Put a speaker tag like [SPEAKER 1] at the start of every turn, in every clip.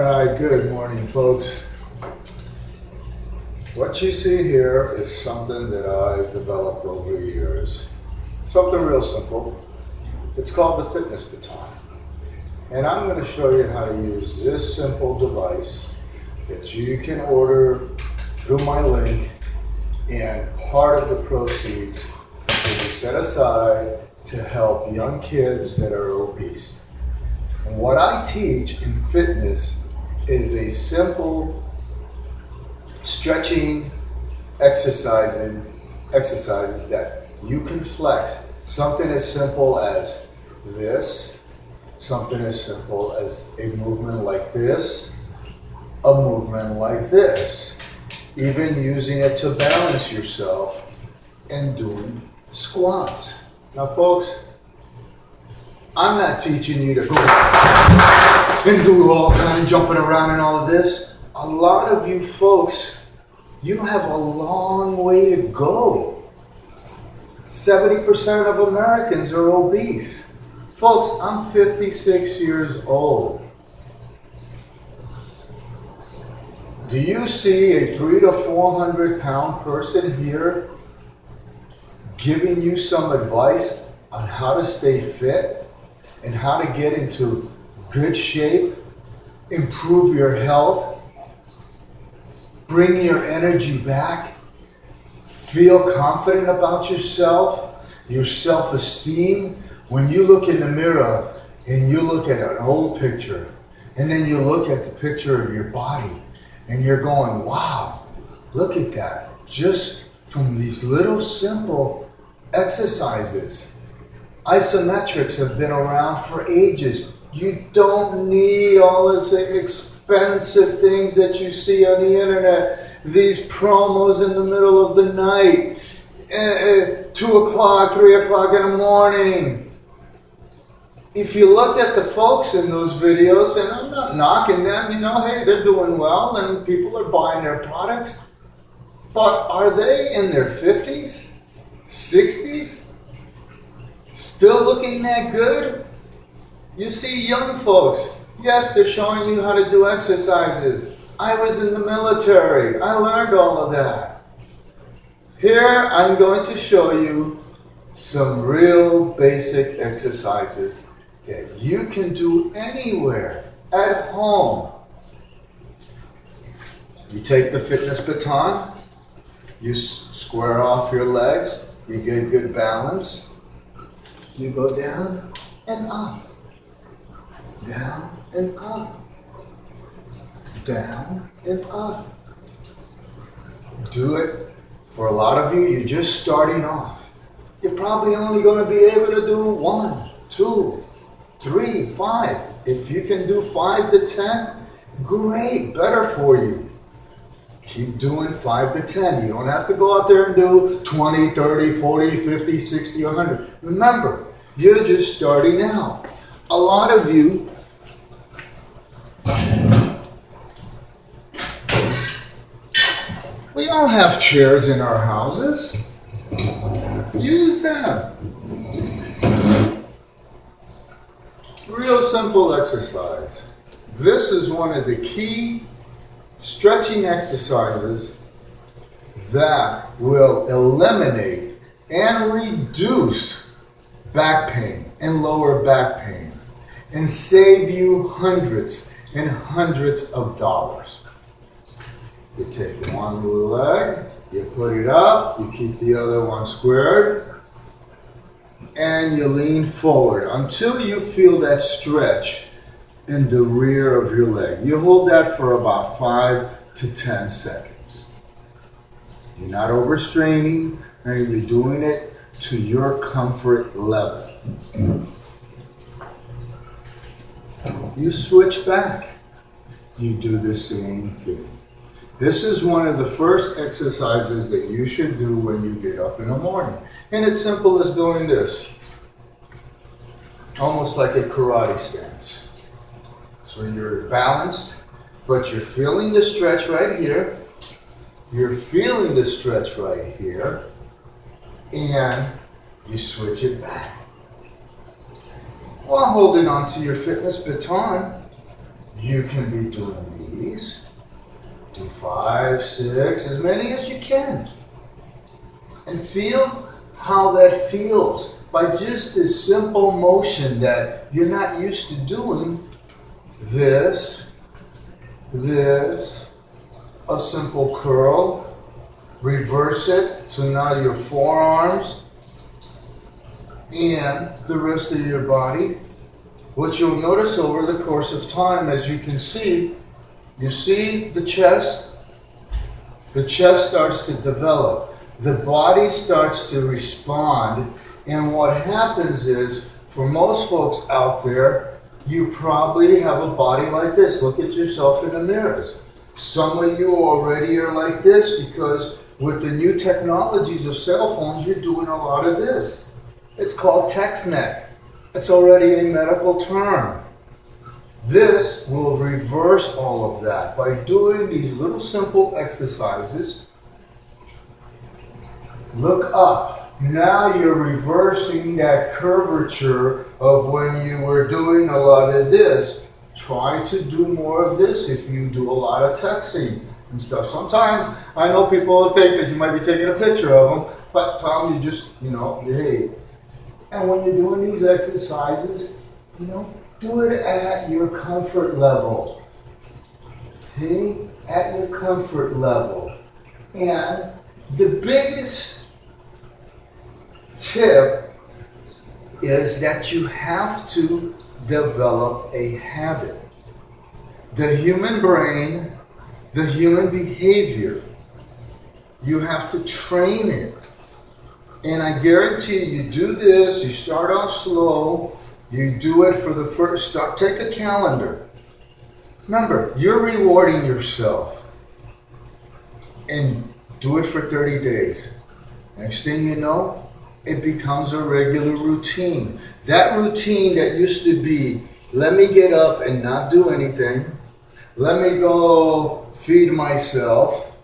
[SPEAKER 1] Alright, good morning folks. What you see here is something that I've developed over years. Something real simple. It's called the fitness baton. And I'm going to show you how to use this simple device that you can order through my link, and part of the proceeds will be set aside to help young kids that are obese. And what I teach in fitness is a simple stretching exercises that you can flex. Something as simple as this, something as simple as a movement like this, a movement like this, even using it to balance yourself and doing squats. Now folks, I'm not teaching you to go and do all kind of jumping around and all of this. A lot of you folks, you have a long way to go. 70% of Americans are obese. Folks, I'm 56 years old. Do you see a 300 to 400 pound person here giving you some advice on how to stay fit and how to get into good shape, improve your health, bring your energy back, feel confident about yourself, your self-esteem? When you look in the mirror and you look at an old picture and then you look at the picture of your body and you're going, wow, look at that. Just from these little simple exercises. ISOMETRICs have been around for ages. You don't need all this expensive things that you see on the internet. These promos in the middle of the night, 2 o'clock, 3 o'clock in the morning. If you look at the folks in those videos, and I'm not knocking them, you know, hey, they're doing well and people are buying their products. But are they in their 50s, 60s? Still looking that good? You see young folks, yes, they're showing you how to do exercises. I was in the military. I learned all of that. Here, I'm going to show you some real basic exercises that you can do anywhere, at home. You take the fitness baton, you square off your legs, you get good balance. You go down and up, down and up, down and up. Do it. For a lot of you, you're just starting off. You're probably only going to be able to do 1, 2, 3, 5. If you can do 5 to 10, great, better for you. Keep doing 5 to 10. You don't have to go out there and do 20, 30, 40, 50, 60, 100. Remember, you're just starting out. A lot of you we all have chairs in our houses. Use them. Real simple exercise. This is one of the key stretching exercises that will eliminate and reduce back pain and lower back pain and save you hundreds and hundreds of dollars. You take one leg, you put it up, you keep the other one squared, and you lean forward until you feel that stretch in the rear of your leg. You hold that for about 5 to 10 seconds. You're not overstraining, and you're doing it to your comfort level. You switch back. You do the same thing. This is one of the first exercises that you should do when you get up in the morning. And it's simple as doing this. Almost like a karate stance. So you're balanced, but you're feeling the stretch right here. You're feeling the stretch right here. And you switch it back. While holding onto your fitness baton, You can be doing these. Do 5, 6, as many as you can. And feel how that feels by just this simple motion that you're not used to doing. This, a simple curl, reverse it, so now your forearms and the rest of your body. What you'll notice over the course of time, as you can see, you see the chest starts to develop, the body starts to respond, and what happens is, for most folks out there, you probably have a body like this. Look at yourself in the mirrors. Some of you already are like this because with the new technologies of cell phones, you're doing a lot of this. It's called text neck. It's already a medical term. This will reverse all of that by doing these little simple exercises. Look up. Now you're reversing that curvature of when you were doing a lot of this. Try to do more of this if you do a lot of texting and stuff. Sometimes I know people think that you might be taking a picture of them, but tell them you just, hey. And when you're doing these exercises, do it at your comfort level. Okay? At your comfort level. And the biggest tip is that you have to develop a habit. The human brain, the human behavior, you have to train it. And I guarantee you do this, you start off slow, you do it for the first, take a calendar. Remember, you're rewarding yourself. And do it for 30 days. Next thing you know, it becomes a regular routine. That routine that used to be, let me get up and not do anything, let me go feed myself,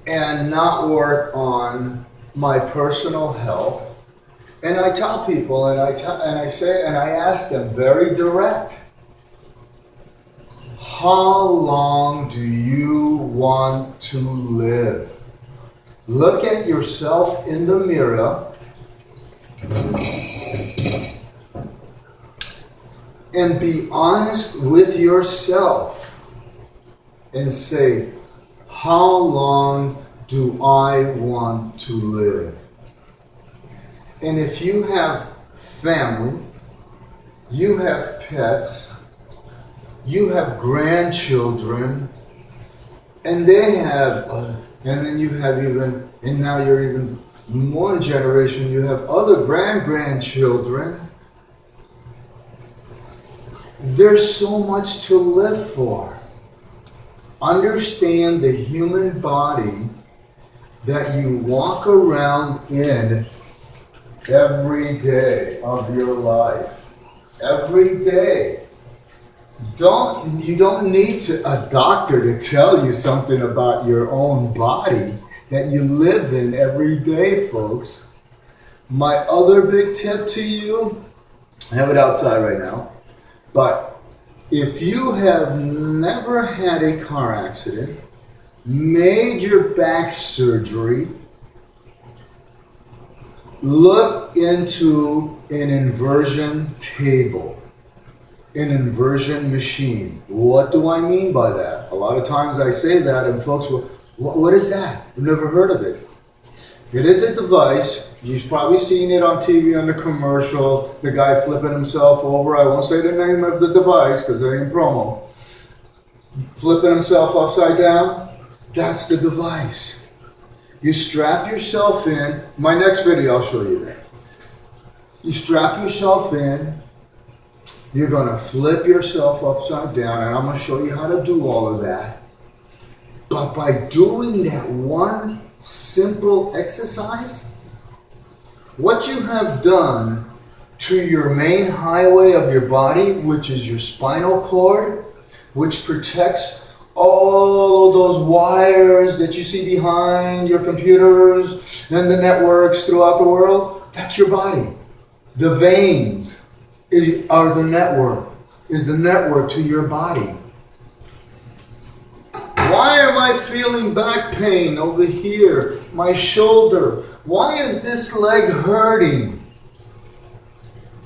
[SPEAKER 1] and not work on my personal health. And I tell people, and I ask them very direct, how long do you want to live? Look at yourself in the mirror and be honest with yourself and say, how long do I want to live? And if you have family, you have pets, you have grandchildren, and they have, and then you have even, and now you're even more generation, you have other grandchildren. There's so much to live for. Understand the human body that you walk around in every day of your life. Every day. You don't need a doctor to tell you something about your own body that you live in every day, folks. My other big tip to you, I have it outside right now, but if you have never had a car accident, major back surgery, look into an inversion table, an inversion machine. What do I mean by that? A lot of times I say that and folks will, what is that? I've never heard of it. It is a device. You've probably seen it on TV on the commercial, the guy flipping himself over. I won't say the name of the device because it ain't promo. Flipping himself upside down. That's the device. You strap yourself in. My next video, I'll show you that. You strap yourself in. You're going to flip yourself upside down, and I'm going to show you how to do all of that. But by doing that one simple exercise, what you have done to your main highway of your body, which is your spinal cord, which protects all of those wires that you see behind your computers and the networks throughout the world, that's your body. The veins are the network. is the network to your body. Why am I feeling back pain over here? My shoulder. Why is this leg hurting?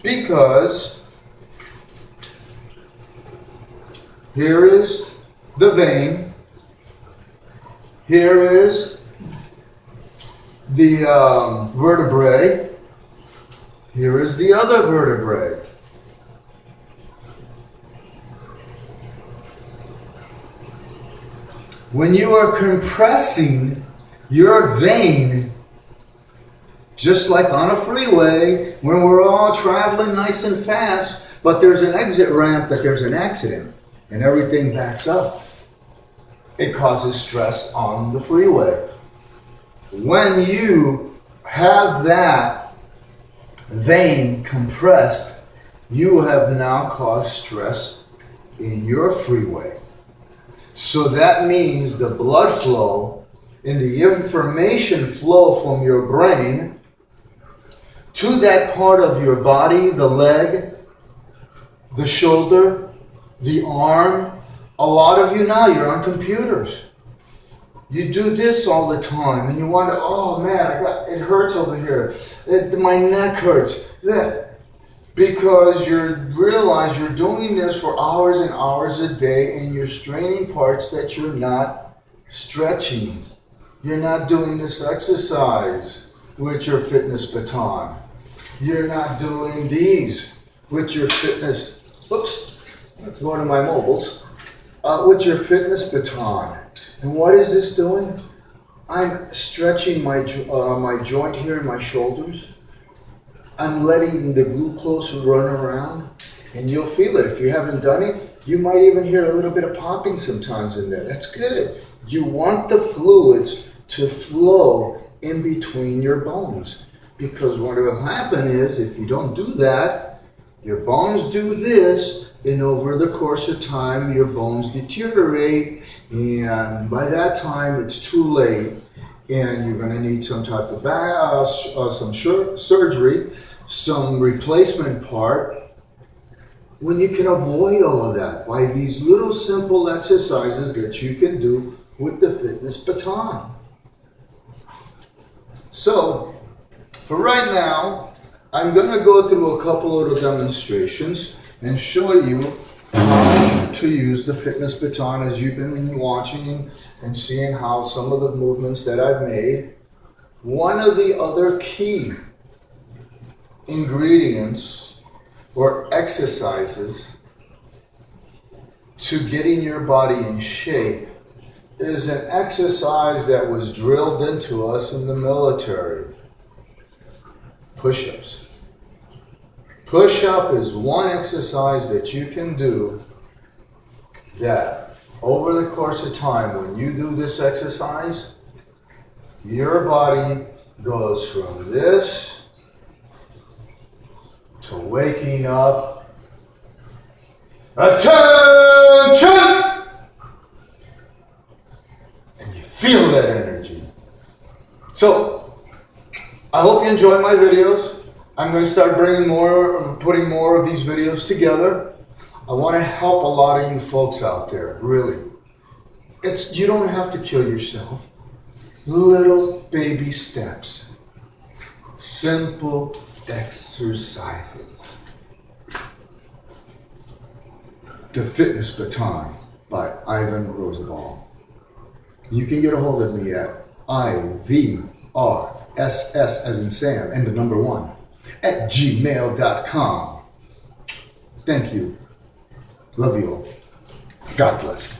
[SPEAKER 1] Because here is the vein. Here is the vertebrae. Here is the other vertebrae. When you are compressing your vein, just like on a freeway, when we're all traveling nice and fast, but there's an exit ramp that there's an accident and everything backs up, it causes stress on the freeway. When you have that vein compressed, you have now caused stress in your freeway. So that means the blood flow and the information flow from your brain to that part of your body, the leg, the shoulder, the arm. A lot of you now, you're on computers. You do this all the time and you wonder, oh man, it hurts over here. My neck hurts. Because you realize you're doing this for hours and hours a day and you're straining parts that you're not stretching. You're not doing this exercise with your fitness baton. You're not doing these with your fitness, whoops, that's one of my mobiles, with your fitness baton. And what is this doing? I'm stretching my joint here in my shoulders. I'm letting the glucose run around, and you'll feel it. If you haven't done it, you might even hear a little bit of popping sometimes in there. That's good. You want the fluids to flow in between your bones, because what will happen is, if you don't do that, your bones do this, and over the course of time, your bones deteriorate, and by that time, it's too late. And you're going to need some type of surgery, some replacement part, when you can avoid all of that by these little simple exercises that you can do with the fitness baton. So, for right now, I'm going to go through a couple of demonstrations and show you how to use the fitness baton as you've been watching and seeing how some of the movements that I've made. One of the other key ingredients or exercises to getting your body in shape is an exercise that was drilled into us in the military. Push-ups. Push-up is one exercise that you can do that over the course of time, when you do this exercise, your body goes from this to waking up. Attention! And you feel that energy. So, I hope you enjoy my videos. I'm going to start putting more of these videos together. I want to help a lot of you folks out there, really. You don't have to kill yourself. Little baby steps. Simple exercises. The Fitness Baton by Ivan Rosenbaum. You can get a hold of me at IVRSS as in Sam and the number 1 at gmail.com. Thank you. Love you all. God bless.